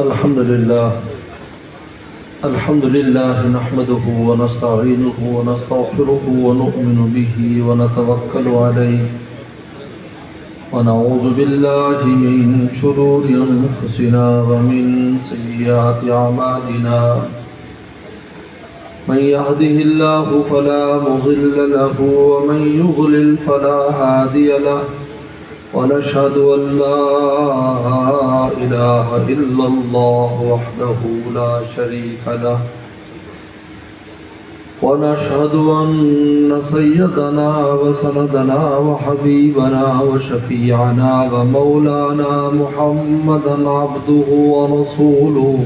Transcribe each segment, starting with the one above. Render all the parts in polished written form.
الحمد لله نحمده ونستعينه ونستغفره ونؤمن به ونتوكل عليه ونعوذ بالله من شرور أنفسنا ومن سيئات أعمالنا من يهده الله فلا مضل له ومن يضلل فلا هادي له ونشهد أن لا إله إلا الله وحده لا شريك له ونشهد أن سيدنا وسندنا وحبيبنا وشفيعنا ومولانا محمدا عبده ورسوله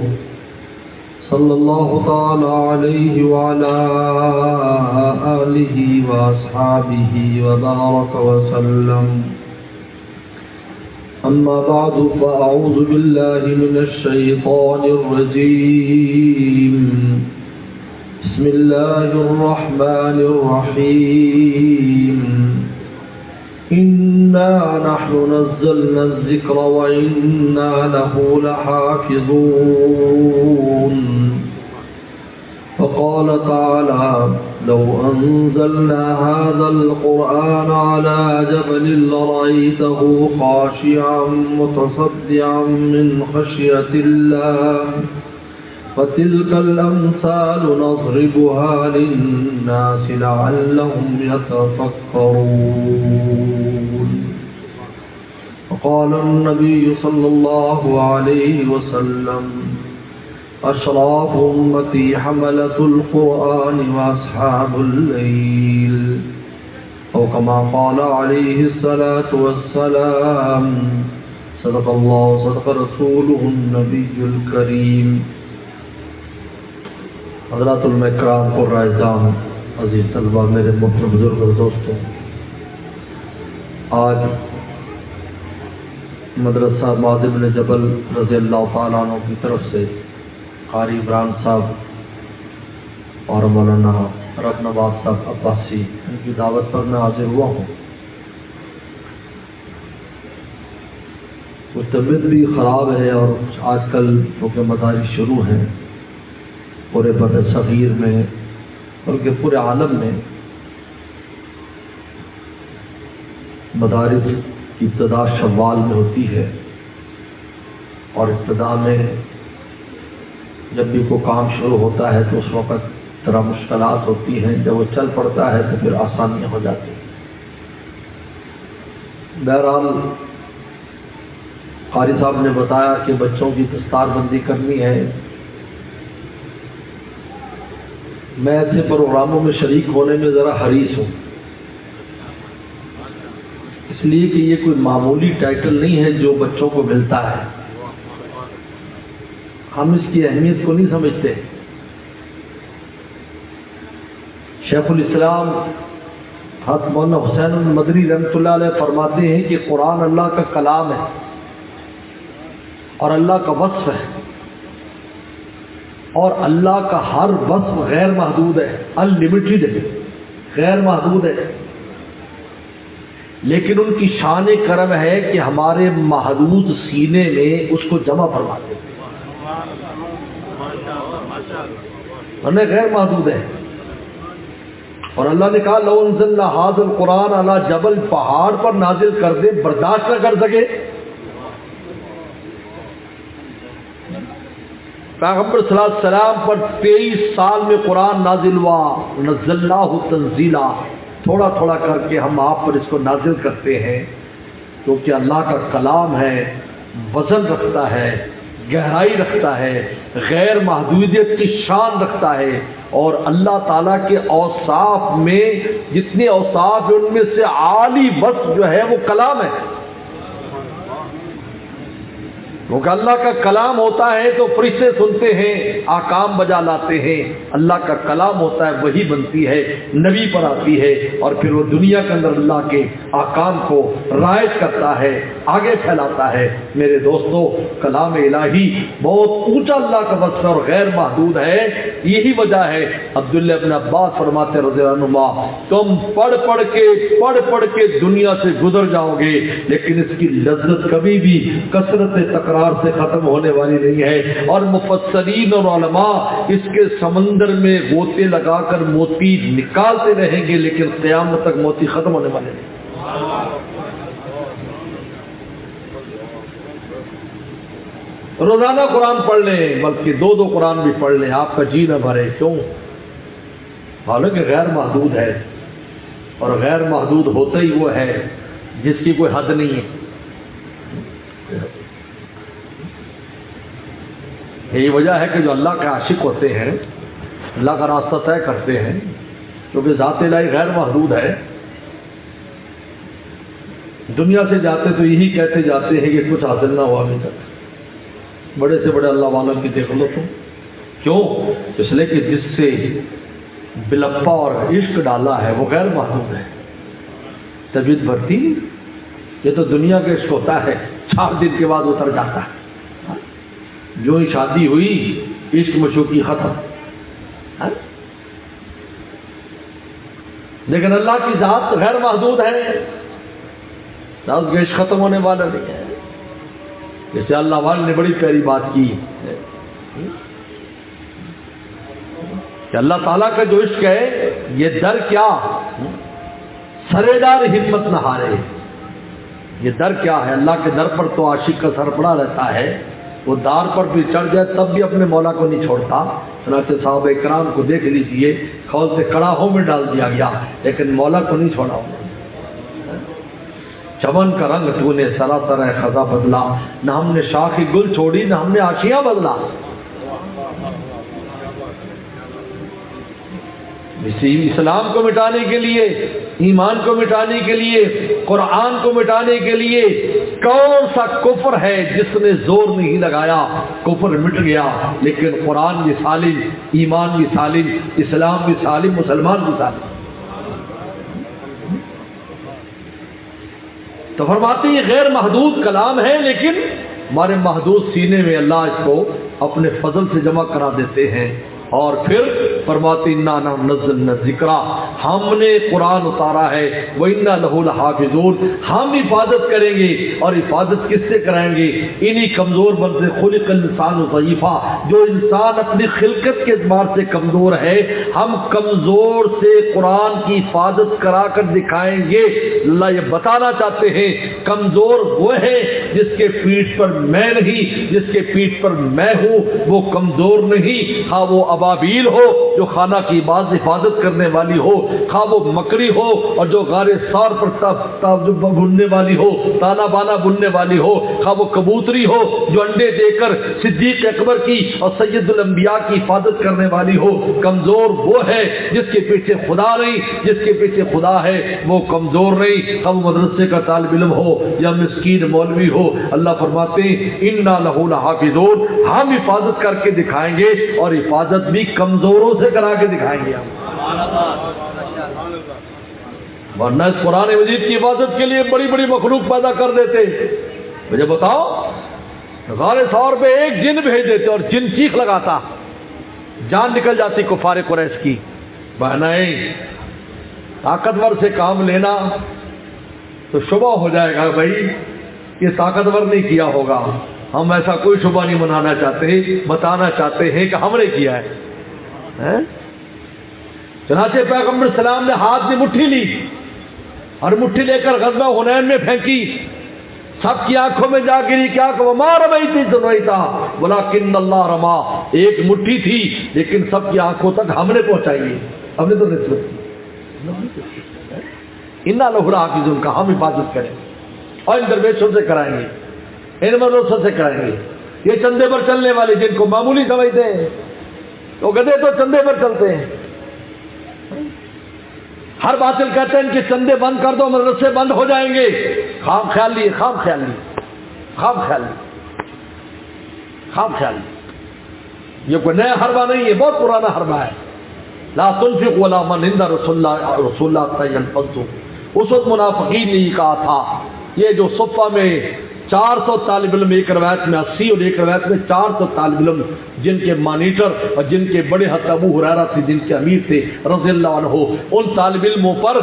صلى الله تعالى عليه وعلى آله وأصحابه وبارك وسلم. أما بعد فأعوذ بالله من الشيطان الرجيم. بسم الله الرحمن الرحيم. إنا نحن نزلنا الذكر وإنا له لحافظون. وقال تعالى لو أنزلنا هذا القرآن على جبل لرأيته خاشعا متصدعا من خشية الله فتلك الأمثال نضربها للناس لعلهم يتفكرون. وقال النبي صلى الله عليه وسلم أشراف أمتي حملة القرآن وأصحاب الليل، أو كما قال عليه الصلاة والسلام. صدق الله صدق رسوله النبي الكريم. حضرات علماء کرام قرائے عزیز طلبہ، میرے محترم بزرگ اور دوستوں، آج مدرسہ معاذ بن جبل رضی اللہ تعالیٰ عنہ کی طرف سے قاری عمران صاحب اور مولانا رب نواز صاحب عباسی ان کی دعوت پر میں حاضر ہوا ہوں. کچھ طبیعت بھی خراب ہے اور آج کل چونکہ مدارس شروع ہیں پورے بر صغیر میں بلکہ پورے عالم میں. مدارس کی ابتدا شوال میں ہوتی ہے اور ابتدا میں جب بھی کوئی کام شروع ہوتا ہے تو اس وقت ذرا مشکلات ہوتی ہیں، جب وہ چل پڑتا ہے تو پھر آسانیاں ہو جاتی ہیں. بہرحال قاری صاحب نے بتایا کہ بچوں کی دستار بندی کرنی ہے. میں ایسے پروگراموں میں شریک ہونے میں ذرا حریص ہوں، اس لیے کہ یہ کوئی معمولی ٹائٹل نہیں ہے جو بچوں کو ملتا ہے. ہم اس کی اہمیت کو نہیں سمجھتے. شیخ الاسلام حضرت مولانا حسین المدنی رحمۃ اللہ علیہ فرماتے ہیں کہ قرآن اللہ کا کلام ہے اور اللہ کا وصف ہے، اور اللہ کا ہر وصف غیر محدود ہے، انلمیٹڈ ہے، غیر محدود ہے. لیکن ان کی شان کرم ہے کہ ہمارے محدود سینے میں اس کو جمع فرماتے ہیں، ورنہ غیر محدود ہے. اور اللہ نے کہا لو انزلنا ھذا القرآن علی جبل، پہاڑ پر نازل کر دے برداشت نہ کر سکے. پیغمبر صلی اللہ علیہ وسلم پر 23 سال میں قرآن نازل ہوا. نزلناہ تنزیلا، تھوڑا تھوڑا کر کے ہم آپ پر اس کو نازل کرتے ہیں کیونکہ اللہ کا کلام ہے، وزن رکھتا ہے، گہرائی رکھتا ہے، غیر محدودیت کی شان رکھتا ہے. اور اللہ تعالیٰ کے اوصاف میں جتنے اوصاف ہیں ان میں سے عالی وصف جو ہے وہ کلام ہے. کیونکہ اللہ کا کلام ہوتا ہے تو فرشتے سنتے ہیں، احکام بجا لاتے ہیں. اللہ کا کلام ہوتا ہے وہی بنتی ہے، نبی پر آتی ہے اور پھر وہ دنیا کے اندر اللہ کے احکام کو رائج کرتا ہے، آگے پھیلاتا ہے. میرے دوستو، کلام الہی بہت اونچا اللہ کا وصف اور غیر محدود ہے. یہی وجہ ہے عبداللہ ابن عباس فرماتے رضی اللہ عنہما، تم پڑھ پڑھ کے دنیا سے گزر جاؤ گے لیکن اس کی لذت کبھی بھی کثرت تکرار قرار سے ختم ہونے والی نہیں ہے، اور مفسرین اور علماء اس کے سمندر میں غوطے لگا کر موتی نکالتے رہیں گے، لیکن قیامت تک موتی ختم ہونے والے نہیں۔ روزانہ قرآن پڑھ لیں، بلکہ دو دو قرآن بھی پڑھ لیں، آپ کا جی نہ بھرے۔ کیوں؟ حالانکہ غیر محدود ہے، اور غیر محدود ہوتا ہی وہ ہے جس کی کوئی حد نہیں ہے۔ یہی وجہ ہے کہ جو اللہ کے عاشق ہوتے ہیں، اللہ کا راستہ طے کرتے ہیں، کیونکہ ذات الہی غیر محدود ہے۔ دنیا سے جاتے تو یہی کہتے جاتے ہیں کہ کچھ حاصل نہ ہوا ابھی تک، بڑے سے بڑے اللہ والوں کی دیکھ لو تم۔ کیوں؟ اس لیے کہ جس سے بلپا اور عشق ڈالا ہے وہ غیر محدود ہے، طبیعت بھرتی نہیں۔ یہ تو دنیا کا عشق ہوتا ہے، 4 دن کے بعد اتر جاتا ہے، جو ہی شادی ہوئی عشق مشوقی ختم۔ لیکن اللہ کی ذات غیر محدود ہے، ذات کا عشق ختم ہونے والا نہیں ہے۔ جیسے اللہ والے نے بڑی پیاری بات کی کہ اللہ تعالیٰ کا جو عشق ہے یہ در کیا سرےدار ہمت نہ ہارے۔ یہ در کیا ہے؟ اللہ کے در پر تو عاشق کا سر پڑا رہتا ہے، وہ دار پر بھی چڑھ جائے تب بھی اپنے مولا کو نہیں چھوڑتا۔ چنانچہ صحابہ کرام کو دیکھ لیجئے، کھول سے کڑاہوں میں ڈال دیا گیا لیکن مولا کو نہیں چھوڑا۔ چمن کا رنگ تو نے سراسر خزاں بدلا، نہ ہم نے شاخ گل چھوڑی نہ ہم نے آشیاں بدلا۔ اسی اسلام کو مٹانے کے لیے، ایمان کو مٹانے کے لیے، قرآن کو مٹانے کے لیے کون سا کفر ہے جس نے زور نہیں لگایا؟ کفر مٹ گیا، لیکن قرآن بھی سالم، ایمان بھی سالم، اسلام بھی سالم، مسلمان بھی سالم۔ تو فرماتے ہیں یہ غیر محدود کلام ہے، لیکن ہمارے محدود سینے میں اللہ اس کو اپنے فضل سے جمع کرا دیتے ہیں۔ اور پھر فرماتے انا نزلنا الذکر، ہم نے قرآن اتارا ہے، وَإِنَّا لَهُ لَحَافِظُونَ، ہم حفاظت کریں گے۔ اور حفاظت کس سے کرائیں گے؟ انہی کمزور بندے، خلق الانسان ضعیفا، جو انسان اپنی خلقت کے اعتبار سے کمزور ہے، ہم کمزور سے قرآن کی حفاظت کرا کر دکھائیں گے۔ اللہ یہ بتانا چاہتے ہیں کمزور وہ ہے جس کے پیٹھ پر میں نہیں، جس کے پیٹھ پر میں ہوں وہ کمزور نہیں، ہاں وہ ابابیل ہو جو خانہ کی باز حفاظت کرنے والی ہو، خواہ وہ مکڑی ہو اور جو غار سار پر بننے والی ہو، تانا بانا بننے والی ہو، خواہ وہ کبوتری ہو جو انڈے دے کر صدیق اکبر کی اور سید الانبیاء کی حفاظت کرنے والی ہو۔ کمزور وہ ہے جس کے پیچھے خدا نہیں، جس کے پیچھے خدا ہے وہ کمزور نہیں، خواہ وہ مدرسے کا طالب علم ہو یا مسکین مولوی ہو۔ اللہ فرماتے ہیں انا لہو لحافظون، ہم حفاظت کر کے دکھائیں گے، اور حفاظت بھی کمزوروں سے کرا کے دکھائیں گے ہم۔ ورنہ اس قرآن مجید کی حفاظت کے لیے بڑی بڑی مخلوق پیدا کر دیتے۔ مجھے بتاؤ، غار ثور پہ ایک جن بھیج دیتے اور جن چیخ لگاتا، جان نکل جاتی کفار قریش کی۔ نہیں، طاقتور سے کام لینا تو شبہ ہو جائے گا بھائی یہ طاقتور نہیں کیا ہوگا۔ ہم ایسا کوئی شبہ نہیں منانا چاہتے، بتانا چاہتے ہیں کہ ہم نے کیا ہے۔ چنانچہ پیغمبر السلام نے ہاتھ میں مٹھی لی اور مٹھی لے کر غزوہ حنین میں پھینکی، سب کی آنکھوں میں جا گری، کیا کہ وما رمیت اذ رمیت ولکن اللہ رما، ایک مٹھی تھی لیکن سب کی آنکھوں تک ہم نے پہنچائی ہے، ہم نے تو نسبت کی۔ انا لہو لحافظون کا ہم حفاظت کریں اور ان درویشوں سے کرائیں گے، ان مدرسوں سے کرائیں گے۔ یہ چندے پر چلنے والے جن کو معمولی سمجھتے ہیں، تو گدھے تو چندے پر چلتے ہیں۔ ہر باطل کہتے ہیں ان کے چندے بند کر دو مدرسے بند ہو جائیں گے۔ خام خیالی، خام خیالی، خام خیالی، خام خیالی۔ یہ کوئی نیا حربہ نہیں ہے، بہت پرانا حربہ ہے۔ لا تنفقوا علی من عند رسول اللہ حتی ينفضوا۔ اس وقت منافقین نے یہ کہا تھا، یہ جو صفہ میں 400 طالب علم، ایک روایت میں 80 اور ایک روایت میں 400 طالب علم جن کے مانیٹر اور جن کے بڑے حضرت ابو ہریرہ تھے جن کے امیر تھے رضی اللہ عنہ، ان طالب علموں پر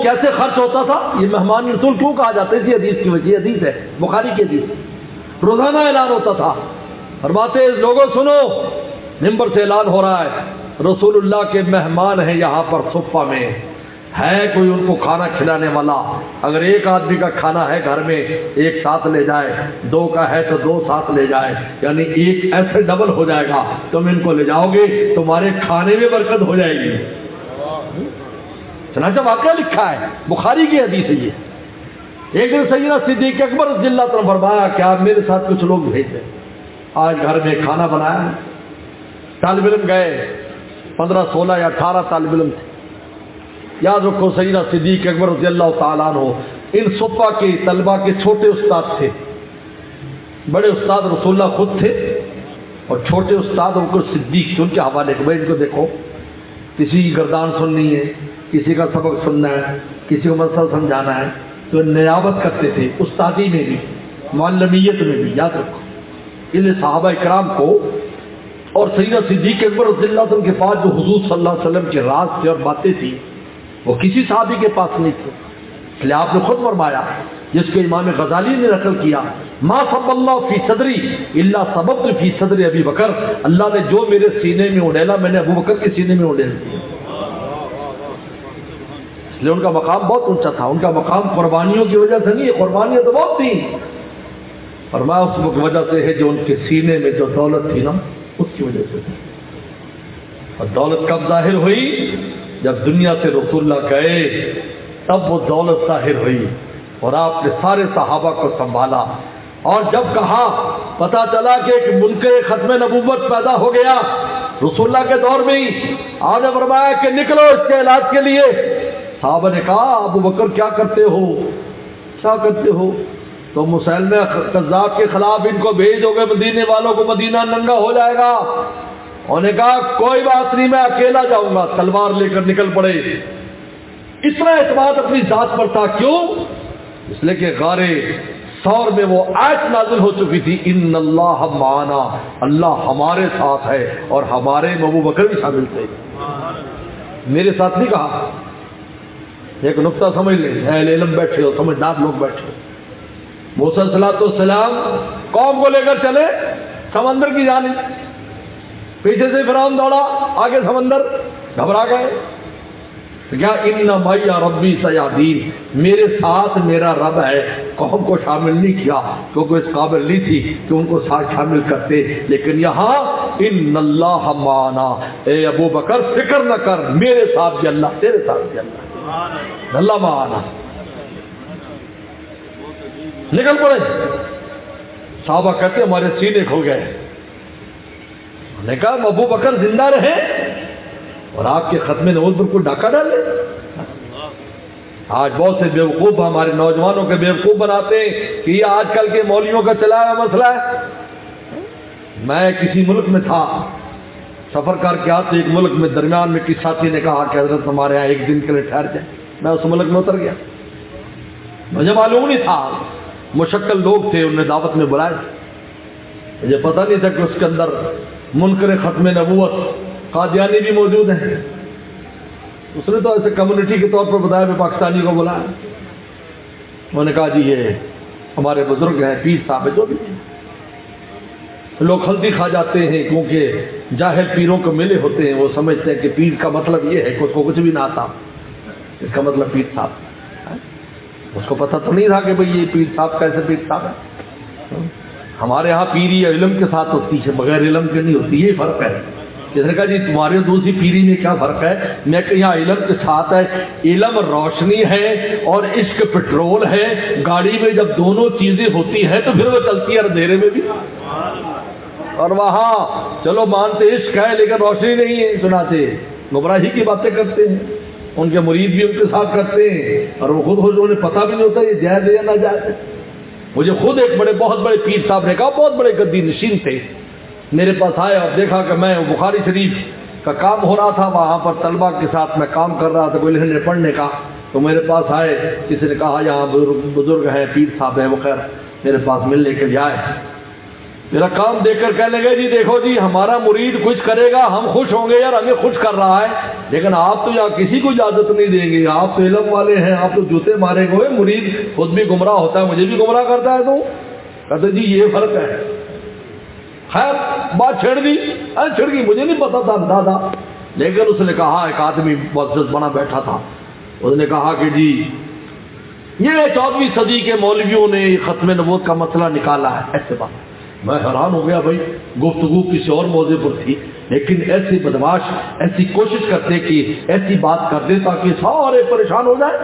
کیسے خرچ ہوتا تھا؟ یہ مہمان رسول کیوں کہا جاتا ہے؟ اسی حدیث کی وجہ، حدیث ہے بخاری کی حدیث، روزانہ اعلان ہوتا تھا. فرماتے لوگوں سنو، منبر سے اعلان ہو رہا ہے رسول اللہ کے مہمان ہیں یہاں پر صفہ میں، ہے کوئی ان کو کھانا کھلانے والا؟ اگر ایک آدمی کا کھانا ہے گھر میں ایک ساتھ لے جائے، دو کا ہے تو دو ساتھ لے جائے، یعنی ایک ایسے ڈبل ہو جائے گا. تم ان کو لے جاؤ گے تمہارے کھانے میں برکت ہو جائے گی. چنانچہ واقعہ لکھا ہے، بخاری کی حدیث ہے یہ. ایک دن سیدنا صدیق اکبر رضی اللہ عنہ فرمایا کہ آپ میرے ساتھ کچھ لوگ بھیج دیں، آج گھر میں کھانا بنایا. طالب علم گئے، 15 16 یا 18 طالب علم تھے. یاد رکھو سیدنا صدیق اکبر رضی اللہ تعالیٰ عنہ ان صفہ کے طلبہ کے چھوٹے استاد تھے. بڑے استاد رسول اللہ خود تھے اور چھوٹے استاد ان کو صدیق تھے. ان کے حوالے کے بھائی ان کو دیکھو، کسی کی گردان سننی ہے، کسی کا سبق سننا ہے، کسی کو مسئلہ سمجھانا ہے، تو نیابت کرتے تھے استادی میں بھی معلمیت میں بھی. یاد رکھو ان صحابہ کرام کو اور سیدنا صدیق اکبر رضی اللہ عنہ کے پاس جو حضور صلی اللہ علیہ وسلم کے راز تھے اور باتیں تھیں وہ کسی صحابی کے پاس نہیں تھے. اس لیے آپ نے خود فرمایا، جس کو امام غزالی نے نقل کیا، ما صب اللہ فی صدری الا صببت فی صدر ابی بکر، اللہ نے جو میرے سینے میں اڈیلا میں نے ابو بکر کے سینے میں اڈیل دیا. اس لیے ان کا مقام بہت اونچا تھا. ان کا مقام قربانیوں کی وجہ سے نہیں، قربانیاں تو بہت تھیں، فرمایا اس وجہ سے ہے جو ان کے سینے میں جو دولت تھی نا اس کی وجہ سے. اور دولت کب ظاہر ہوئی؟ جب دنیا سے رسول اللہ گئے تب وہ دولت ظاہر ہوئی اور آپ نے سارے صحابہ کو سنبھالا. اور جب کہا پتا چلا کہ ایک منکر ختم نبوت پیدا ہو گیا رسول اللہ کے دور میں ہی، آپ نے فرمایا کہ نکلو اس کے علاج کے لیے. صحابہ نے کہا ابو بکر کیا کرتے ہو، کیا کرتے ہو؟ تو مسلمہ کذاب کے خلاف ان کو بھیجو گے، مدینے والوں کو مدینہ ننگا ہو جائے گا. انہوں نے کہا کوئی بات نہیں میں اکیلا جاؤں گا. تلوار لے کر نکل پڑے. اتنا اعتماد اپنی ذات پر تھا. کیوں؟ اس لیے کہ غار ثور میں وہ آیت نازل ہو چکی تھی، ان اللہ معنا، اللہ ہمارے ساتھ ہے، اور ہمارے ابو بکر بھی شامل تھے. میرے ساتھ نہیں کہا. ایک نقطہ سمجھ لیں، اہل علم بیٹھے ہو، سمجھدار لوگ بیٹھے ہو. موسیٰ علیہ السلام قوم کو لے کر چلے سمندر کی جانب، پیچھے سے فرعون دوڑا، آگے سمندر، گھبرا گئے. کیا ان معی ربی سیہدین، میرے ساتھ میرا رب ہے. قوم کو شامل نہیں کیا کیونکہ اس قابل نہیں تھی کہ ان کو ساتھ شامل کرتے. لیکن یہاں ان اللہ معنا، اے ابو بکر فکر نہ کر، میرے ساتھ بھی اللہ، تیرے ساتھ بھی اللہ. اللہ معنا. نکل پڑے. صحابہ کہتے ہمارے سینے کھل گئے. نے کہا ابو بکر زندہ رہے اور آپ کے ختم نبوت پر کوئی ڈاکہ ڈالے. آج بہت سے بیوقوف ہمارے نوجوانوں کے بیوقوف بناتے ہیں کہ یہ آج کل کے مولویوں کا چلا ہوا مسئلہ ہے. میں کسی ملک میں تھا، سفر کر کے آتے ایک ملک میں، درمیان میں کسی ساتھی نے کہا کہ حضرت ہمارے یہاں ایک دن کے لیے ٹھہر جائیں. میں اس ملک میں اتر گیا. مجھے معلوم نہیں تھا، مشکل لوگ تھے، انہوں نے دعوت میں بلائے. مجھے پتہ نہیں تھا کہ اس کے اندر منکر ختم نبوت قادیانی بھی موجود ہیں. اس نے تو ایسے کمیونٹی کے طور پر بتایا، میں پاکستانی کو بلایا. انہوں نے کہا جی یہ ہمارے بزرگ ہیں، پیر صاحب جو بھی. لوگ خلطی کھا جاتے ہیں کیونکہ جاہل پیروں کو ملے ہوتے ہیں، وہ سمجھتے ہیں کہ پیر کا مطلب یہ ہے کہ اس کو کچھ بھی نہ آتا، اس کا مطلب پیر صاحب. اس کو پتہ تو نہیں تھا کہ بھئی یہ پیر صاحب کیسے پیر صاحب ہے. ہمارے ہاں پیری علم کے ساتھ ہوتی ہے، بغیر علم کے نہیں ہوتی. یہ فرق ہے. کس نے کہا جی تمہاری دوسری پیری میں کیا فرق ہے؟ میں کہ یہاں علم کے ساتھ ہے. علم روشنی ہے اور عشق پٹرول ہے. گاڑی میں جب دونوں چیزیں ہوتی ہیں تو پھر وہ چلتی ہے اندھیرے میں بھی. اور وہاں چلو مانتے عشق ہے لیکن روشنی نہیں ہے، سناتے گمراہی کی باتیں کرتے ہیں. ان کے مرید بھی ان کے ساتھ کرتے ہیں اور وہ خود انہیں پتہ بھی نہیں ہوتا یہ جائز ہے یا نہ جائز ہے. مجھے خود ایک بہت بڑے پیر صاحب نے کہا، بہت بڑے گدی نشین تھے، میرے پاس آئے اور دیکھا کہ میں بخاری شریف کا کام ہو رہا تھا، وہاں پر طلبہ کے ساتھ میں کام کر رہا تھا کوئی لکھنے پڑھنے کا. تو میرے پاس آئے، کسی نے کہا یہاں بزرگ ہیں، پیر صاحب ہیں، وہ خیر میرے پاس ملنے کے لیے آئے. میرا کام دیکھ کر کہنے لگے جی دیکھو جی ہمارا مرید کچھ کرے گا ہم خوش ہوں گے، یار ہمیں خوش کر رہا ہے، لیکن آپ تو یہاں کسی کو اجازت نہیں دیں گے، آپ تو علم والے ہیں، آپ تو جوتے مارے گئے. مرید خود بھی گمراہ ہوتا ہے، مجھے بھی گمراہ کرتا ہے. تو کہتے جی یہ فرق ہے. خیر بات چھڑ گئی مجھے نہیں پتا تھا اندازہ، لیکن اس نے کہا ایک آدمی معزز بنا بیٹھا تھا، اس نے کہا کہ جی یہ 14ویں صدی کے مولویوں نے ختم نبوت کا مسئلہ نکالا ہے. ایسے بات میں حیران ہو گیا، بھائی گفتگو کسی اور موضوع پر تھی، لیکن ایسے بدماش ایسی کوشش کرتے کہ ایسی بات کر دے تاکہ سارے پریشان ہو جائیں.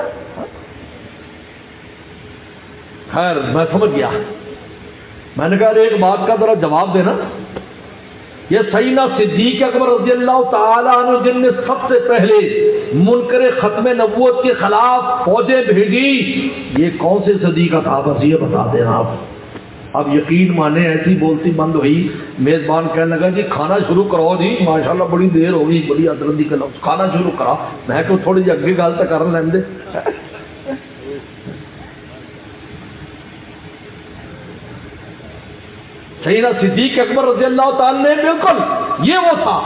خیر میں سمجھ گیا. میں نے کہا ایک بات کا ذرا جواب دینا، یہ سیدنا صدیق اکبر رضی اللہ تعالیٰ عنہ جن نے سب سے پہلے منکر ختم نبوت کے خلاف فوجیں بھیجی، یہ کون سے صدی کا تھا؟ بس یہ بتا دینا آپ. اب یقین مانے ایسی بولتی بند ہوئی. میزبان کہنے لگا جی کھانا شروع کرو جی، ماشاءاللہ بڑی دیر ہو گئی، بڑی حضرت کا لفظ کھانا شروع کرا. میں کہ تھوڑی جی اگے گل تو کر لیں دے. سیدنا صدیق اکبر رضی اللہ تعالیٰ نے بالکل یہ وہ تھا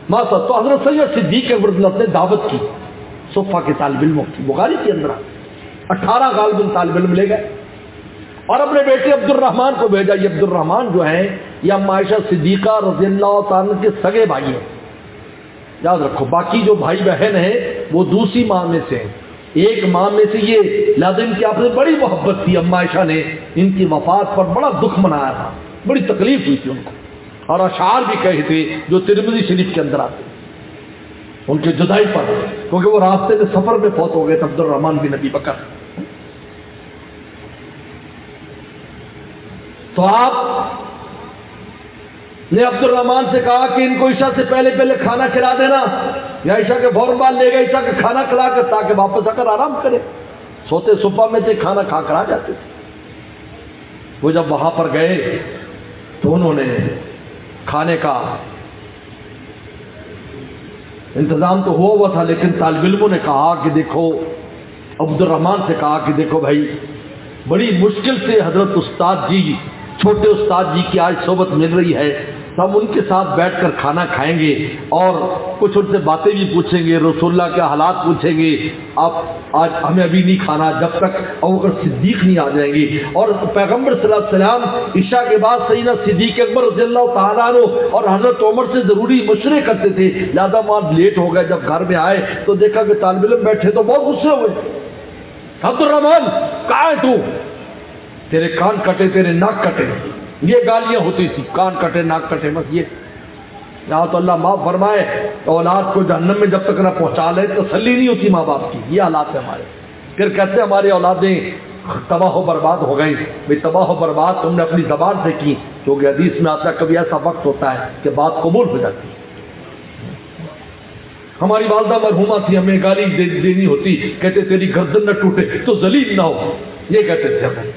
ماسا. تو حضرت سید صدیق اکبر رضی اللہ نے دعوت کی صفہ کے طالب علموں کی. بخاری کے اندر 18 غالباً طالب علم لے گئے اور اپنے بیٹے عبد الرحمان کو بھیجا. یہ عبد الرحمان جو ہیں یہ ام عائشہ صدیقہ رضی اللہ تعالیٰ کے سگے بھائی ہیں، یاد رکھو. باقی جو بھائی بہن ہیں وہ دوسری ماں میں سے ہیں، ایک ماں میں سے یہ لازم کی آپ سے بڑی محبت تھی. ام عائشہ نے ان کی وفات پر بڑا دکھ منایا تھا، بڑی تکلیف ہوئی تھی ان کو، اور اشعار بھی کہے تھے جو ترمذی شریف کے اندر آتے ان کی جدائی پر، کیونکہ وہ راستے میں سفر میں فوت ہو گئے تھے عبد الرحمان بن ابی بکر. تو آپ نے عبد الرحمان سے کہا کہ ان کو عشاء سے پہلے کھانا کھلا دینا، یا عشاء کے فوراً بعد لے گئے عشاء کا کھانا کھلا کر تاکہ واپس آ کر آرام کرے. سوتے صبح میں سے کھانا کھا کر آ جاتے تھے. وہ جب وہاں پر گئے تو انہوں نے کھانے کا انتظام تو ہوا تھا، لیکن طالب علموں نے کہا کہ دیکھو، عبد الرحمان سے کہا کہ دیکھو بھائی بڑی مشکل سے حضرت استاد جی، چھوٹے استاد جی کی آج صحبت مل رہی ہے، ہم ان کے ساتھ بیٹھ کر کھانا کھائیں گے اور کچھ ان سے باتیں بھی پوچھیں گے، رسول اللہ کے حالات پوچھیں گے. آپ آج ہمیں ابھی نہیں کھانا جب تک ابوبکر صدیق نہیں آ جائیں گے. اور پیغمبر صلی اللہ علیہ وسلم عشاء کے بعد سیدنا صدیق اکبر رضی اللہ تعالیٰ عنہ اور حضرت عمر سے ضروری مشورے کرتے تھے، لہٰذا وہاں لیٹ ہو گئے. جب گھر میں آئے تو دیکھا کہ طالب علم بیٹھے تو بہت غصے ہوئے. عبد الرحمان کہاں ہے تو؟ تیرے کان کٹے، تیرے ناک کٹے. یہ گالیاں ہوتی تھی، کان کٹے ناک کٹے. بس یہ یہاں تو اللہ معاف فرمائے، اولاد کو جہنم میں جب تک نہ پہنچا لے تسلی نہیں ہوتی ماں باپ کی. یہ حالات ہے ہمارے. پھر کہتے ہیں ہماری اولادیں تباہ و برباد ہو گئی. بھائی تباہ و برباد تم نے اپنی زبان سے کی، کیونکہ حدیث میں آتا ہے کبھی ایسا وقت ہوتا ہے کہ بات قبول ہو جاتی ہے. ہماری والدہ مرحومہ تھی، ہمیں گالی دینی ہوتی، کہتے تیری گردن نہ ٹوٹے تو ذلیل نہ ہو. یہ کہتے تھے ہمیں،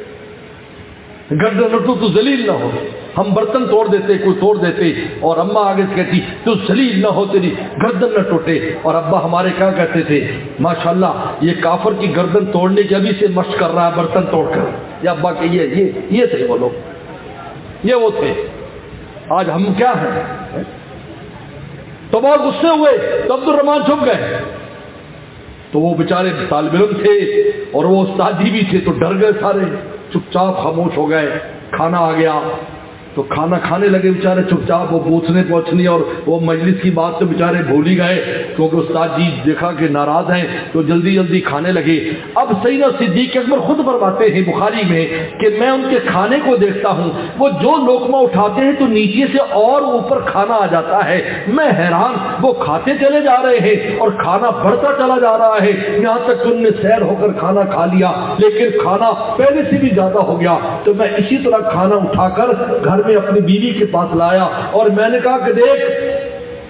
گردن نہ ٹوٹے تو ذلیل نہ ہو. ہم برتن توڑ دیتے، کوئی توڑ دیتے، اور اماں آگے سے کہتی تو ذلیل نہ ہو، تیری گردن نہ ٹوٹے. اور ابا ہمارے کیا کہتے تھے، ماشاءاللہ یہ کافر کی گردن توڑنے کی ابھی سے مشق کر رہا ہے برتن توڑ کر. یا ابا کہ یہ تھے وہ لوگ، یہ وہ تھے. آج ہم کیا ہیں؟ تو بہت غصے ہوئے تو عبد الرحمان چھپ گئے. تو وہ بیچارے طالب علم تھے اور وہ استاد جی بھی تھے، تو ڈر گئے سارے، چپ چاپ خاموش ہو گئے. کھانا آ گیا تو کھانا کھانے لگے بیچارے چپ چاپ. وہ پوچھنے پہنچنی اور وہ مجلس کی بات تو بیچارے بھول ہی گئے، کیونکہ استاد جی دیکھا کہ ناراض ہیں تو جلدی جلدی کھانے لگے. اب سیدنا صدیق اکبر خود فرماتے ہیں بخاری میں کہ میں ان کے کھانے کو دیکھتا ہوں، وہ جو لقمہ اٹھاتے ہیں تو نیچے سے اور اوپر کھانا آ جاتا ہے. میں حیران، وہ کھاتے چلے جا رہے ہیں اور کھانا بڑھتا چلا جا رہا ہے، یہاں تک کہ ان نے سیر ہو کر کھانا کھا لیا، لیکن کھانا پہلے سے بھی زیادہ ہو گیا. تو میں اسی طرح کھانا اٹھا کر گھر میں اپنی بیوی کے پاس لایا اور میں نے کہا کہ دیکھ،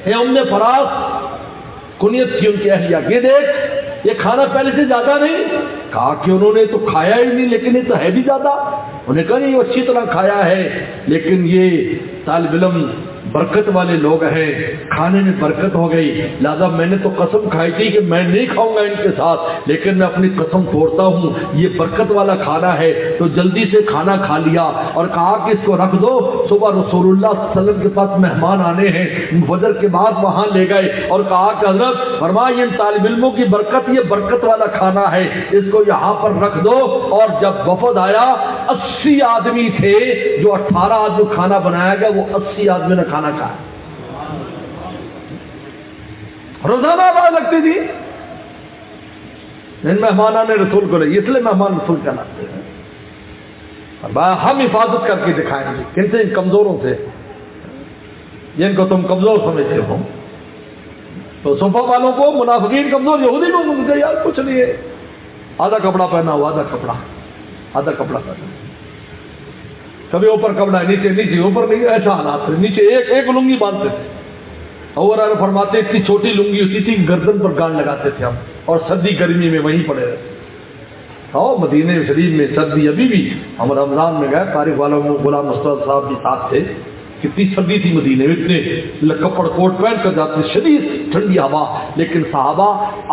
اے ام فراس، کنیت تھی ان کی اہلیہ، یہ دیکھ یہ کھانا پہلے سے زیادہ نہیں. کہا کہ انہوں نے تو کھایا ہی نہیں، لیکن یہ تو ہے بھی زیادہ. انہوں نے کہا یہ اچھی طرح کھایا ہے، لیکن یہ طالب علم برکت والے لوگ ہیں، کھانے میں برکت ہو گئی، لہذا میں نے تو قسم کھائی تھی کہ میں نہیں کھاؤں گا ان کے ساتھ، لیکن میں اپنی قسم توڑتا ہوں، یہ برکت والا کھانا ہے، تو جلدی سے کھانا کھا لیا اور کہا کہ اس کو رکھ دو، صبح رسول اللہ صلی اللہ علیہ وسلم کے پاس مہمان آنے ہیں، فجر کے بعد وہاں لے گئے اور کہا کہ حضرت فرمایا ان طالب علموں کی برکت، یہ برکت والا کھانا ہے، اس کو یہاں پر رکھ دو۔ اور جب وفد آیا 80 آدمی تھے، جو 18 آدمی کھانا بنایا گیا وہ 80 آدمی نے کھانا کھایا۔ روزانہ آواز لگتی تھی، ان مہمانوں نے رسول کو لے، اس لیے مہمان رسول کہلاتے ہیں۔ ہم حفاظت کر کے دکھائیں گے، کن سے؟ ان کمزوروں سے جن کو تم کمزور سمجھتے ہو۔ تو صفہ والوں کو منافقین کمزور، یہودی لوگ مجھے یار کچھ نہیں ہے، آدھا کپڑا پہنا ہوا، آدھا کپڑا پہنا، کبھی اوپر کپڑا نیچے اوپر نہیں، ایسا حالات ہے، نیچے ایک لنگی باندھتے تھے، اور فرماتے اتنی چھوٹی لنگی ہوتی تھی گردن پر گان لگاتے تھے ہم، اور سردی گرمی میں وہیں پڑے رہتے۔ مدینہ شریف میں سردی ابھی بھی، ہم رمضان میں گئے، تاریخ والوں میں غلام مصطفیٰ صاحب بھی ساتھ تھے، کتنی سردی تھی مدینے میں، اتنے کپڑ کوٹ پہن کر جاتے، شدید ٹھنڈی ہوا، لیکن صحابہ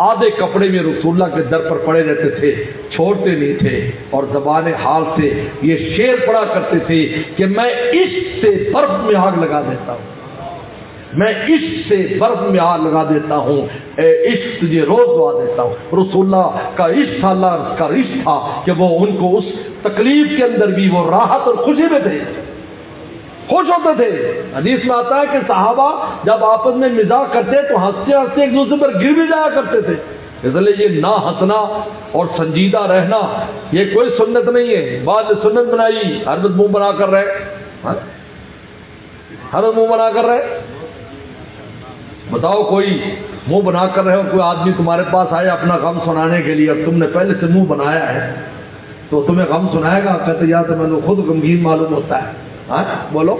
آدھے کپڑے میں رسول اللہ کے در پر پڑے رہتے تھے، چھوڑتے نہیں تھے، اور زبان حال سے یہ شعر پڑا کرتے تھے کہ میں عشق سے برف میں آگ لگا دیتا ہوں، میں عشق سے برف میں آگ لگا دیتا ہوں، اے عشق تجھے روز دعا دیتا ہوں۔ رسول اللہ کا عشق تھا، اللہ کا عشق تھا کہ وہ ان کو اس تکلیف کے اندر بھی وہ راحت اور خوشی میں تھے، خوش ہوتے تھے۔ حدیث میں آتا ہے کہ صحابہ جب آپس میں مزاح کرتے تو ہنستے ہنستے ایک دوسرے پر گر بھی جایا کرتے تھے، اس لیے یہ نہ ہنسنا اور سنجیدہ رہنا یہ کوئی سنت نہیں ہے۔ بعض نے سنت بنائی، ہر وقت منہ بنا کر رہے، ہر وقت منہ بنا کر رہے۔ بتاؤ کوئی منہ بنا کر رہے ہو، کوئی آدمی تمہارے پاس آئے اپنا غم سنانے کے لیے، اب تم نے پہلے سے منہ بنایا ہے تو تمہیں غم سنائے گا؟ کہتے یا تو میں نے خود غمگین معلوم ہوتا ہے۔ بولو،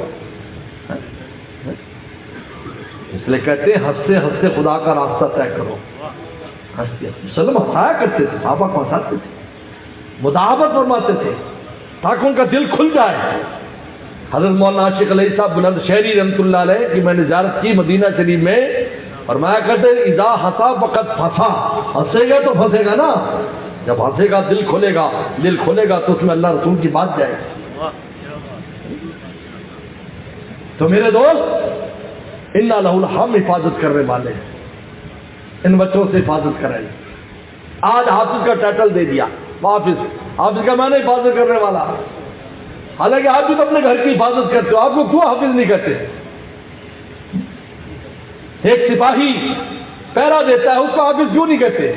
اس لیے کہتے ہیں ہنستے ہنستے خدا کا راستہ طے کرو۔ ہنستے وسلم ہنسایا کرتے تھے، صحابہ کو ہنساتے تھے، مداحبت فرماتے تھے تاکہ ان کا دل کھل جائے۔ حضرت مولانا عاشق علیہ صاحب بلند شہری رحمۃ اللہ علیہ کی میں نے زیارت کی مدینہ شریف میں، فرمایا کرتے اذا ہنسا فقط پھنسا، ہنسے گا تو پھنسے گا نا، جب ہنسے گا دل کھلے گا تو اس میں اللہ رسول کی بات جائے گی۔ تو میرے دوست انا لہ، ہم حفاظت کرنے والے ہیں، ان بچوں سے حفاظت کریں۔ آج حافظ کا ٹائٹل دے دیا، حافظ کا میں نے حفاظت کرنے والا، حالانکہ آپ بھی تو اپنے گھر کی حفاظت کرتے ہو، آپ کو کیوں حافظ نہیں کرتے؟ ایک سپاہی پہرا دیتا ہے اس کو حافظ کیوں نہیں کہتے؟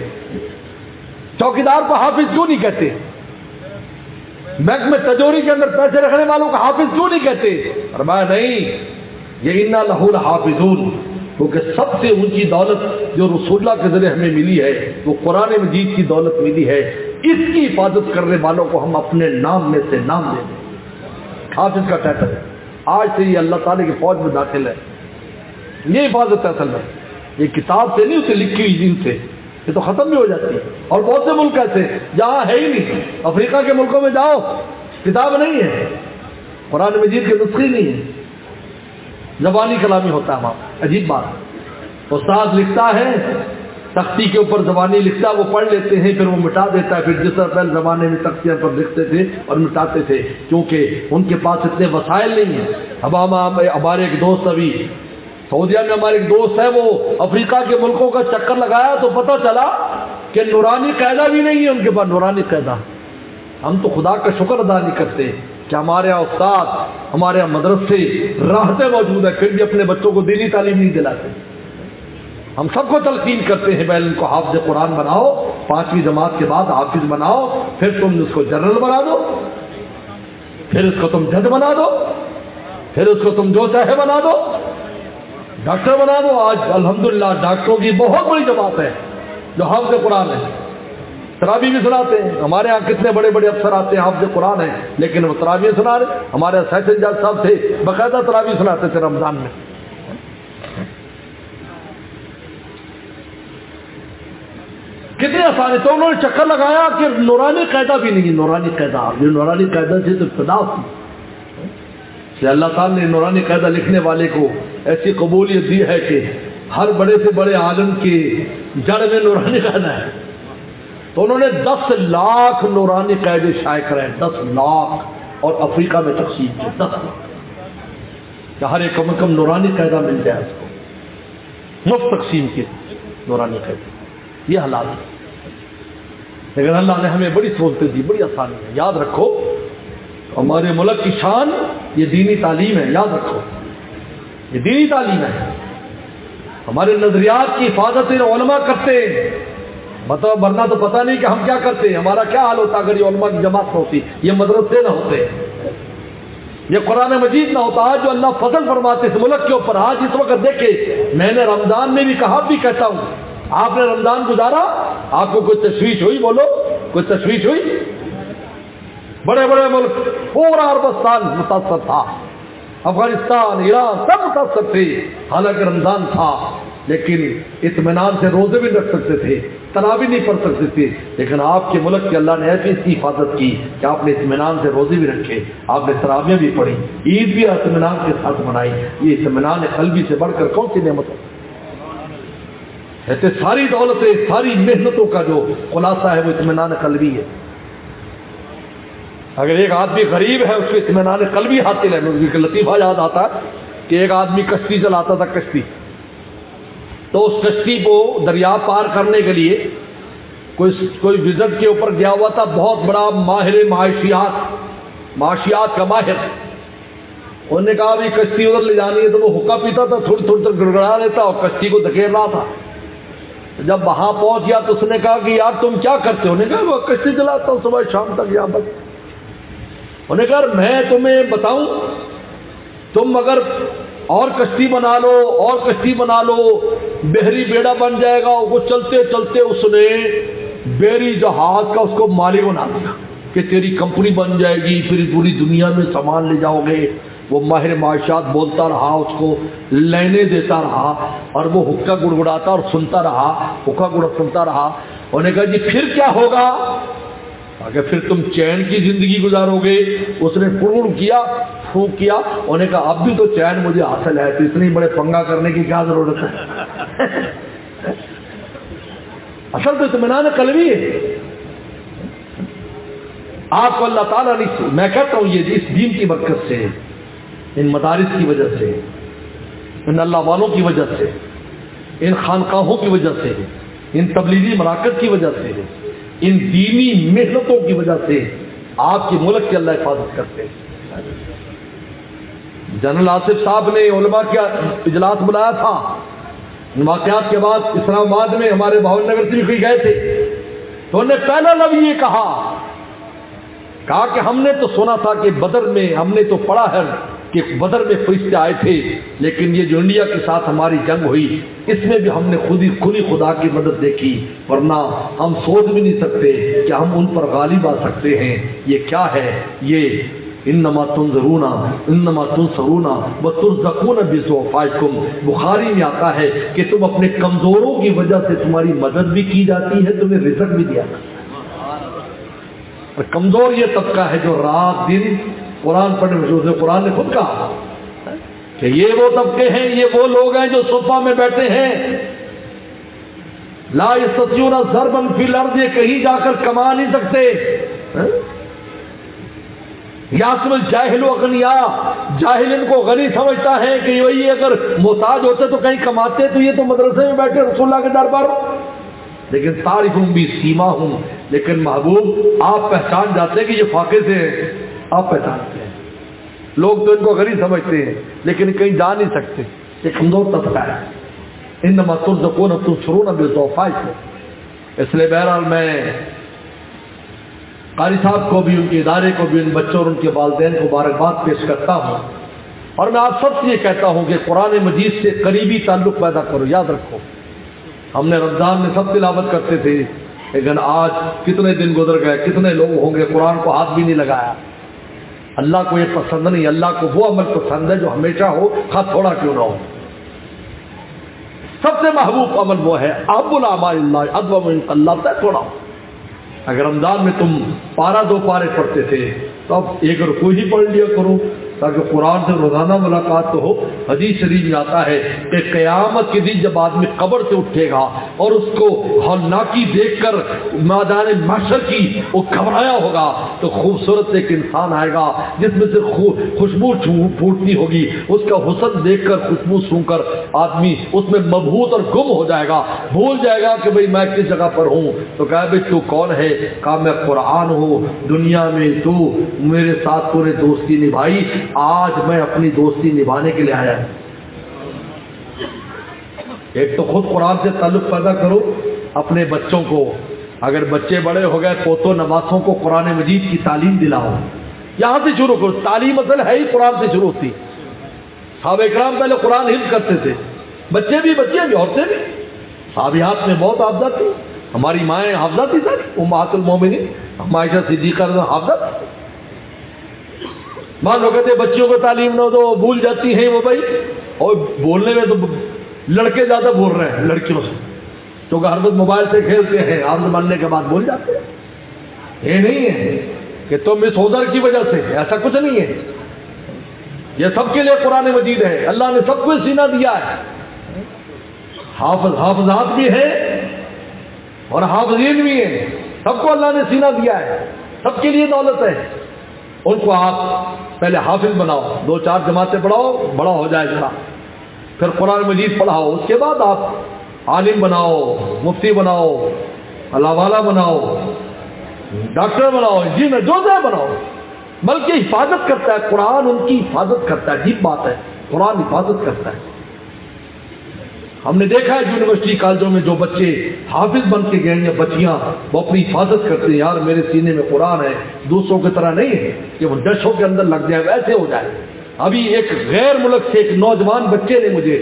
چوکیدار کو حافظ کیوں نہیں کہتے؟ بینک میں تجوری کے اندر پیسے رکھنے والوں کو حافظ کیوں نہیں کہتے؟ فرمایا نہیں، یہ انا لہ لحافظون، کیونکہ سب سے اونچی دولت جو رسول اللہ کے ذریعے ہمیں ملی ہے وہ قرآن مجید کی دولت ملی ہے، اس کی حفاظت کرنے والوں کو ہم اپنے نام میں سے نام دیں گے۔ حافظ کا ٹائٹل ہے، آج سے یہ اللہ تعالیٰ کی فوج میں داخل ہے، یہ حفاظت ہے اصل میں، یہ کتاب سے نہیں، اسے لکھی ہوئی دین سے، یہ تو ختم بھی ہو جاتی ہے۔ اور بہت سے ملک ایسے جہاں ہے ہی نہیں، افریقہ کے ملکوں میں جاؤ کتاب نہیں ہے، قرآن مجید کے نسخے نہیں ہے، زبانی کلامی ہوتا ہے وہاں۔ عجیب بات، استاد لکھتا ہے تختی کے اوپر زبانی لکھتا ہے، وہ پڑھ لیتے ہیں پھر وہ مٹا دیتا ہے، پھر جس طرح پہلے زمانے میں تختیاں پر لکھتے تھے اور مٹاتے تھے، کیونکہ ان کے پاس اتنے وسائل نہیں ہیں۔ اب ہمارے ایک دوست ابھی سعودیہ میں، ہمارے ایک دوست ہے، وہ افریقہ کے ملکوں کا چکر لگایا تو پتہ چلا کہ نورانی قاعدہ بھی نہیں ہے ان کے پاس، نورانی قاعدہ۔ ہم تو خدا کا شکر ادا نہیں کرتے کہ ہمارے یہاں استاد، ہمارے یہاں مدرسے، راحتیں موجود ہیں، پھر بھی اپنے بچوں کو دینی تعلیم نہیں دلاتے۔ ہم سب کو تلقین کرتے ہیں پہلے ان کو حافظ قرآن بناؤ، 5ویں جماعت کے بعد حافظ بناؤ، پھر تم اس کو جنرل بنا دو، پھر اس کو تم جج بنا دو، پھر اس کو تم جو چاہے بنا دو، ڈاکٹر بنا دو۔ آج الحمدللہ ڈاکٹروں کی بہت بڑی جماعت ہے جو حافظ قرآن ہے، تراویح بھی سناتے ہیں۔ ہمارے ہاں کتنے بڑے بڑے افسر آتے ہیں حافظ قرآن ہیں، لیکن وہ تراویح سنا رہے۔ ہمارے سیشن جج صاحب تھے، باقاعدہ تراویح سناتے تھے رمضان میں۔ کتنے آسان ہے، تو انہوں نے چکر لگایا کہ نورانی قاعدہ بھی نہیں، نورانی قاعدہ، یہ نورانی قاعدہ سے تو ابتدا تھی کہ اللہ تعالیٰ نے نورانی قاعدہ لکھنے والے کو ایسی قبولیت دی ہے کہ ہر بڑے سے بڑے عالم کی جڑ میں نورانی قاعدہ ہے. تو انہوں نے 10 لاکھ نورانی قاعدے شائع کرائے، 10 لاکھ، اور افریقہ میں تقسیم کیے 10 لاکھ، کہ ہر ایک کم از کم نورانی قاعدہ مل جائے اس کو، مفت تقسیم کیے نورانی قاعدے. یہ حالات ہے. لیکن اللہ نے ہمیں بڑی سہولتیں دی، بڑی آسانی ہے. یاد رکھو ہمارے ملک کی شان یہ دینی تعلیم ہے. یاد رکھو یہ دینی تعلیم ہے. ہمارے نظریات کی حفاظت علماء کرتے ہیں، مطلب ورنہ تو پتہ نہیں کہ ہم کیا کرتے ہیں، ہمارا کیا حال ہوتا اگر یہ علماء کی جماعت نہ ہوتی، یہ مدرسے نہ ہوتے، یہ قرآن مجید نہ ہوتا. آج جو اللہ فضل فرماتے اس ملک کے اوپر، آج اس وقت دیکھے، میں نے رمضان میں بھی کہا، بھی کہتا ہوں، آپ نے رمضان گزارا، آپ کو کوئی تشویش ہوئی؟ بولو، کوئی تشویش ہوئی؟ بڑے بڑے ملک پورا عربستان متاثر تھا، افغانستان، ایران سب متاثر تھے، حالانکہ رمضان تھا، لیکن اطمینان سے روزے بھی رکھ سکتے تھے، تراویح نہیں پڑھ سکتے تھے. لیکن آپ کے ملک کے اللہ نے ایسی اس کی حفاظت کی کہ آپ نے اطمینان سے روزے بھی رکھے، آپ نے تراویح بھی پڑھی، عید بھی اطمینان کے ساتھ منائی. یہ اطمینان قلبی سے بڑھ کر کون سی نعمت ہے؟ ایسے ساری دولتیں، ساری محنتوں کا جو خلاصہ ہے وہ اطمینان قلبی ہے. اگر ایک آدمی غریب ہے اس کو اطمینان قلبی حاصل ہے. مجھے لطیفہ یاد آتا ہے کہ ایک آدمی کشتی چلاتا تھا، کشتی، تو اس کشتی کو دریا پار کرنے کے لیے کوئی وزٹ کے اوپر گیا ہوا تھا، بہت بڑا ماہر معاشیات کا ماہر. انہوں نے کہا بھی کشتی ادھر لے جانی ہے، تو وہ حقہ پیتا تھا، تھوڑی تھوڑی دیر گڑگڑا لیتا اور کشتی کو دھکیل رہا تھا. جب وہاں پہنچ گیا تو اس نے کہا کہ یار تم کیا کرتے ہو؟ انہوں نے کہا وہ کشتی چلاتا ہوں صبح شام تک یہاں پر. انہوں نے کہا میں تمہیں بتاؤں، تم اگر اور کشتی بنا لو، اور کشتی بنا لو، بحری بیڑا بن جائے گا. وہ چلتے چلتے اس نے بحری جہاز کا اس کو مالک بنا دیا کہ تیری کمپنی بن جائے گی، پھر پوری دنیا میں سامان لے جاؤ گے. وہ ماہر معاشیات بولتا رہا، اس کو لینے دیتا رہا، اور وہ حقہ گڑگڑاتا اور سنتا رہا، حقہ گڑ سنتا رہا. انہوں نے کہا جی پھر کیا ہوگا؟ کہ پھر تم چین کی زندگی گزارو گے. اس نے پھڑ کیا، پھونک کیا. انہوں نے کہا اب بھی تو چین مجھے حاصل ہے، تو اتنی بڑے پنگا کرنے کی کیا ضرورت ہے؟ اصل تو اطمینان قلبی ہے. آپ کو اللہ تعالیٰ نے، میں کہتا ہوں یہ اس دین کی برکت سے، ان مدارس کی وجہ سے، ان اللہ والوں کی وجہ سے، ان خانقاہوں کی وجہ سے، ان تبلیغی مراکز کی وجہ سے، ان دینی محنتوں کی وجہ سے آپ کے ملک کی اللہ حفاظت کرتے ہیں. جنرل آصف صاحب نے علماء کا اجلاس بلایا تھا واقعات کے بعد اسلام آباد میں، ہمارے بہاول نگر سے بھی کوئی گئے تھے. تو انہوں نے پہلا لفظ یہ کہا کہ ہم نے تو سنا تھا کہ بدر میں، ہم نے تو پڑھا ہے کہ بدر میں فرشتے آئے تھے، لیکن یہ جو انڈیا کے ساتھ ہماری جنگ ہوئی اس میں بھی ہم نے کھلی خدا کی مدد دیکھی، ورنہ ہم سوچ بھی نہیں سکتے کہ ہم ان پر غالب آ سکتے ہیں. یہ کیا ہے؟ یہ انما تنظرون انما تنصرون وترزقون بضعفائکم. بخاری میں آتا ہے کہ تم اپنے کمزوروں کی وجہ سے تمہاری مدد بھی کی جاتی ہے، تمہیں رزق بھی دیا جاتا ہے. کمزور یہ طبقہ ہے جو رات دن قرآن پڑھنے میں، قرآن نے خود کہا کہ یہ وہ طبقے ہیں، یہ وہ لوگ ہیں جو صفا میں بیٹھے ہیں، لا یستطیعون ضربا فی الارض، یہ کہیں جا کر کما نہیں سکتے. یاسم الجاہل اغنیاء، جاہل ان کو غنی سمجھتا ہے کہ وہی اگر محتاج ہوتے تو کہیں کماتے، تو یہ تو مدرسے میں بیٹھے رسول اللہ کے در پر. لیکن تعریفوں بھی سیما ہوں، لیکن محبوب آپ پہچان جاتے ہیں کہ یہ فاقے سے ہیں، آپ پہچانتے ہیں. لوگ تو ان کو غریب سمجھتے ہیں لیکن کہیں جا نہیں سکتے. یہ کمزور طبقہ ہے. انما ترزقون تنصرون بضعفائکم. اس لیے بہرحال میں قاری صاحب کو بھی، ان کے ادارے کو بھی، ان بچوں اور ان کے والدین کو مبارکباد پیش کرتا ہوں، اور میں آپ سب سے یہ کہتا ہوں کہ قرآن مجید سے قریبی تعلق پیدا کرو. یاد رکھو ہم نے رمضان میں سب تلاوت کرتے تھے، لیکن آج کتنے دن گزر گئے، کتنے لوگ ہوں گے قرآن کو ہاتھ بھی نہیں لگایا. اللہ کو یہ پسند نہیں. اللہ کو وہ عمل پسند ہے جو ہمیشہ ہو، خواہ تھوڑا کیوں نہ ہو. سب سے محبوب عمل وہ ہے احب الاعمال اللہ ادوم عند اللہ، سے تھوڑا ہو. اگر رمضان میں تم پارا 2 پارے پڑھتے تھے تو اب 1 رکوع ہی پڑھ لیا کرو، تاکہ قرآن سے روزانہ ملاقات تو ہو۔ حدیث شریف میں آتا ہے کہ قیامت کے دن جب آدمی قبر سے اٹھے گا اور اس کو ہولناکی دیکھ کر میدان محشر کی وہ گھبرایا ہوگا، تو خوبصورت ایک انسان آئے گا جس میں سے خوشبو پھوٹتی ہوگی، اس کا حسن دیکھ کر خوشبو سون کر آدمی اس میں مبہوت اور گم ہو جائے گا، بھول جائے گا کہ بھئی میں کس جگہ پر ہوں۔ تو کہا بھئی تو کون ہے؟ کہا میں قرآن ہوں، دنیا میں تو میرے ساتھ تو نے دوستی نبھائی، آج میں اپنی دوستی نبھانے کے لیے آیا ہوں۔ ایک تو خود قرآن سے تعلق پیدا کرو، اپنے بچوں کو، اگر بچے بڑے ہو گئے پوتوں نواسوں کو قرآن مجید کی تعلیم دلاؤ، یہاں سے شروع کرو۔ تعلیم اصل ہے ہی قرآن سے شروع ہوتی۔ صحابہ اکرام پہلے قرآن حفظ کرتے تھے، بچے بھی عورتیں بھی، صحابیات میں بہت حافظہ تھی، ہماری مائیں حافظہ تھی سر، امہات المومنین عائشہ صدیقہ حافظہ تھی۔ مان لو کہتے بچیوں کو تعلیم نہ دو، بھول جاتی ہیں وہ بھائی، اور بولنے میں تو لڑکے زیادہ بول رہے ہیں لڑکیوں سے، کیونکہ ہر وقت موبائل سے کھیلتے ہیں، حافظ بننے کے بعد بول جاتے ہیں۔ یہ نہیں ہے کہ تم اس حضر کی وجہ سے، ایسا کچھ نہیں ہے، یہ سب کے لیے قرآن مجید ہے، اللہ نے سب کو سینہ دیا ہے، حافظات بھی ہیں اور حافظین بھی ہیں، سب کو اللہ نے سینہ دیا ہے، سب کے لیے دولت ہے۔ ان کو آپ پہلے حافظ بناؤ، 2-4 جماعتیں پڑھاؤ، بڑا ہو جائے ذرا، پھر قرآن مجید پڑھاؤ، اس کے بعد آپ عالم بناؤ، مفتی بناؤ، اللہ والا بناؤ، ڈاکٹر بناؤ، جی میں جو دے بناؤ، بلکہ حفاظت کرتا ہے قرآن، ان کی حفاظت کرتا ہے۔ عجیب بات ہے، قرآن حفاظت کرتا ہے۔ ہم نے دیکھا ہے یونیورسٹی کالجوں میں جو بچے حافظ بن کے گئے یا بچیاں، وہ اپنی حفاظت کرتے ہیں، یار میرے سینے میں قرآن ہے، دوسروں کی طرح نہیں ہے کہ وہ ڈشوں کے اندر لگ جائے، ویسے ہو جائے۔ ابھی ایک غیر ملک سے ایک نوجوان بچے نے مجھے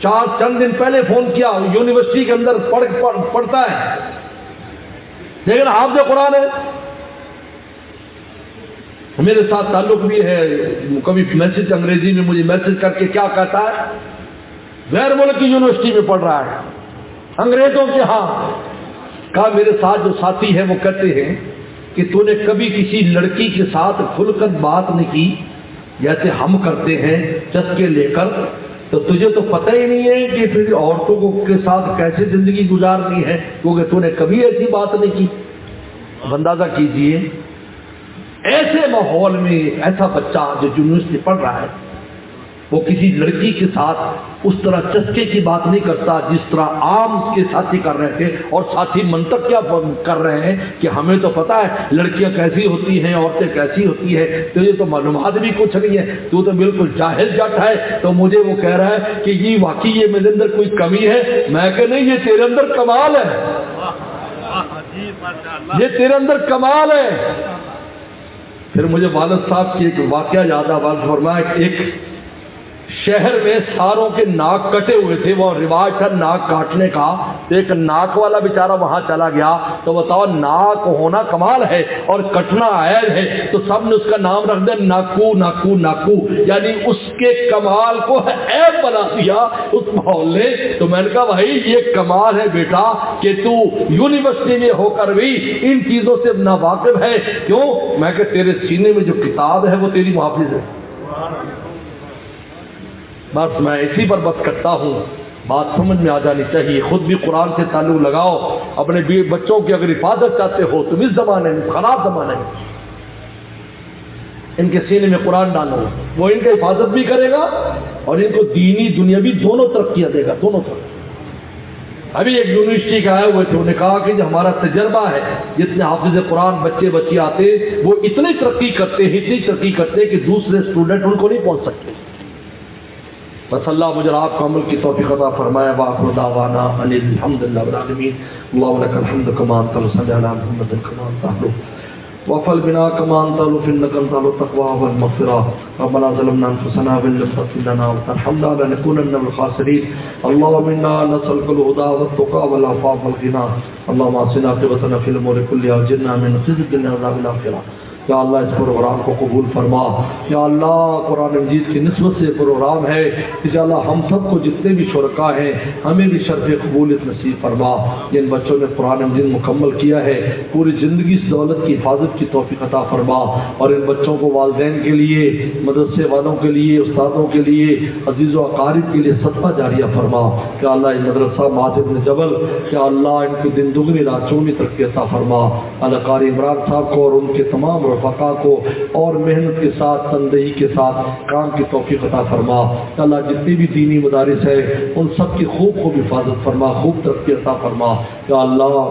چند دن پہلے فون کیا، یونیورسٹی کے اندر پڑھتا ہے لیکن حافظ قرآن ہے، میرے ساتھ تعلق بھی ہے، کبھی میسج انگریزی میں مجھے میسج کر کے کیا کہتا ہے، غیر ملک کی یونیورسٹی میں پڑھ رہا ہے، انگریزوں کے ہاں۔ کہا میرے ساتھ جو ساتھی ہیں وہ کہتے ہیں کہ تو نے کبھی کسی لڑکی کے ساتھ کھل کر بات نہیں کی جیسے ہم کرتے ہیں چسکے لے کر، تو تجھے تو پتہ ہی نہیں ہے کہ پھر عورتوں کے ساتھ کیسے زندگی گزارنی ہے، کیونکہ تو نے کبھی ایسی بات نہیں کی۔ اندازہ کیجئے ایسے ماحول میں ایسا بچہ جو یونیورسٹی پڑھ رہا ہے وہ کسی لڑکی کے ساتھ اس طرح چسکے کی بات نہیں کرتا جس طرح عام اس کے ساتھی کر رہے تھے، اور ساتھی منطق کیا کر رہے ہیں کہ ہمیں تو پتہ ہے لڑکیاں کیسی ہوتی ہیں، عورتیں کیسی ہوتی ہیں، تو یہ تو معلومات بھی کچھ نہیں ہے، تو بالکل جاہل جٹ ہے۔ تو مجھے وہ کہہ رہا ہے کہ یہ واقعی یہ میرے اندر کوئی کمی ہے، میں کہ نہیں، یہ تیرے اندر کمال ہے، یہ تیرے اندر کمال ہے۔ پھر مجھے والد صاحب کی ایک واقعہ یاد آیا، والد فرمایا ایک شہر میں ساروں کے ناک کٹے ہوئے تھے، وہ رواج تھا ناک کاٹنے کا، تو ایک ناک والا بیچارہ وہاں چلا گیا، تو بتاؤ ناک ہونا کمال ہے اور کٹنا عیب ہے، تو سب نے اس کا نام رکھ دیا ناکو ناکو ناکو، یعنی اس کے کمال کو عیب بنا دیا اس ماحول نے۔ تو میں نے کہا بھائی یہ کمال ہے بیٹا کہ تو یونیورسٹی میں ہو کر بھی ان چیزوں سے ناواقف ہے، کیوں؟ میں کہ تیرے سینے میں جو کتاب ہے وہ تیری محافظ ہے۔ بس میں اسی پر بات کرتا ہوں، بات سمجھ میں آ جانی چاہیے، خود بھی قرآن سے تعلق لگاؤ، اپنے بچوں کی اگر حفاظت چاہتے ہو تو اس زمانے میں، خراب زمانے میں، ان کے سینے میں قرآن ڈالو، وہ ان کی حفاظت بھی کرے گا اور ان کو دینی دنیاوی دونوں ترقیاں دے گا، دونوں طرف۔ ابھی ایک یونیورسٹی کے آئے ہوئے تھے، انہوں نے کہا کہ جو ہمارا تجربہ ہے جتنے حافظ قرآن بچے آتے وہ اتنی ترقی کرتے ہیں کہ دوسرے اسٹوڈنٹ ان کو نہیں پہنچ سکتے۔ بس اللہ مجھے آپ کو عمل کی توفیق عطا فرمائے۔ وآخر دعوانا ان الحمد للہ رب العالمین۔ اللهم لك الحمد كما انت صلی علی محمد كما انت وفل بنا كما انت انك انت التقوى والمغفرة۔ ربنا ظلمنا انفسنا وان لم تغفر لنا وترحمنا لنكونن من الخاسرين۔ اللهم انا نسألك الهدى والتقى والعفاف والغنى۔ اللهم اصلح عاقبتنا في الامور كلها واجرنا من خزي الدنيا وعذاب الاخرة۔ یا اللہ اس پروگرام کو قبول فرما۔ یا اللہ قرآن مجید کی نسبت سے پروگرام ہے، یا اللہ ہم سب کو جتنے بھی شرکاء ہیں ہمیں بھی شرف قبولیت نصیب فرما۔ جن بچوں نے قرآن مجید مکمل کیا ہے پوری زندگی اس دولت کی حفاظت کی توفیق عطا فرما، اور ان بچوں کو والدین کے لیے، مدرسے والوں کے لیے، استادوں کے لیے، عزیز و اقارب کے لیے صدقہ جاریہ فرما۔ یا اللہ اس مدرسہ معاذ بن جبل، یا اللہ ان کی دن دگنی رات چوگنی ترقی عطا فرما۔ اللہ قاری عمران صاحب کو اور ان کے تمام رفقا کو اور محنت کے ساتھ تندہی کے ساتھ کام کی توفیق عطا فرما۔ یا اللہ جتنی بھی دینی مدارس ہے ان سب کی خوب حفاظت فرما، خوب ترقی عطا فرما۔ یا اللہ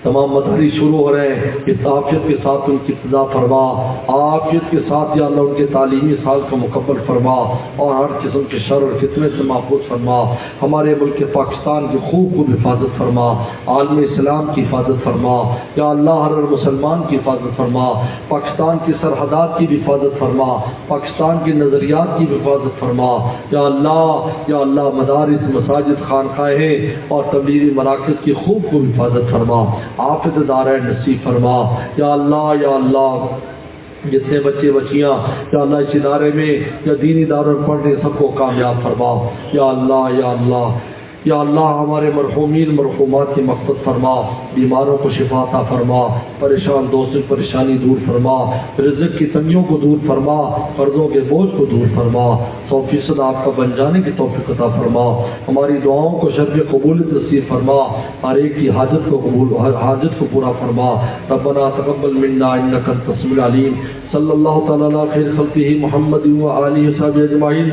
تمام مدارس شروع ہو رہے ہیں، اس عافیت کے ساتھ ان کی ابتدا فرما، عافیت کے ساتھ یا اللہ ان کے تعلیمی سال کو مکمل فرما، اور ہر قسم کے شر اور فتنے سے محفوظ فرما۔ ہمارے ملک پاکستان کی خوب حفاظت فرما، عالم اسلام کی حفاظت فرما۔ یا اللہ ہر مسلمان کی حفاظت فرما، پاکستان کی سرحدات کی بھی حفاظت فرما، پاکستان کی نظریات کی بھی حفاظت فرما۔ یا اللہ مدارس، مساجد، خانقاہیں اور تبلیغی مراکز کی خوب حفاظت فرما، آفت دارین نصیب فرما۔ یا اللہ جتنے بچے بچیاں یا اللہ اس ادارے میں یا دینی اداروں میں پڑھ رہے سب کو کامیاب فرما۔ یا اللہ ہمارے مرحومین مرحومات کی مغفرت فرما، بیماروں کو شفا عطا فرما، پریشان دوستوں کی پریشانی دور فرما، رزق کی تنگیوں کو دور فرما، قرضوں کے بوجھ کو دور فرما، 100% آپ کا بن جانے کی توفیق عطا فرما۔ ہماری دعاؤں کو شرف قبولیت نصیب فرما، ہر ایک کی حاجت کو پورا فرما۔ ربنا تقبل منا انک انت السمیع العلیم۔ صلی اللہ تعالی علی خیر خلقہ محمد و آلہ وصحبہ اجمعین۔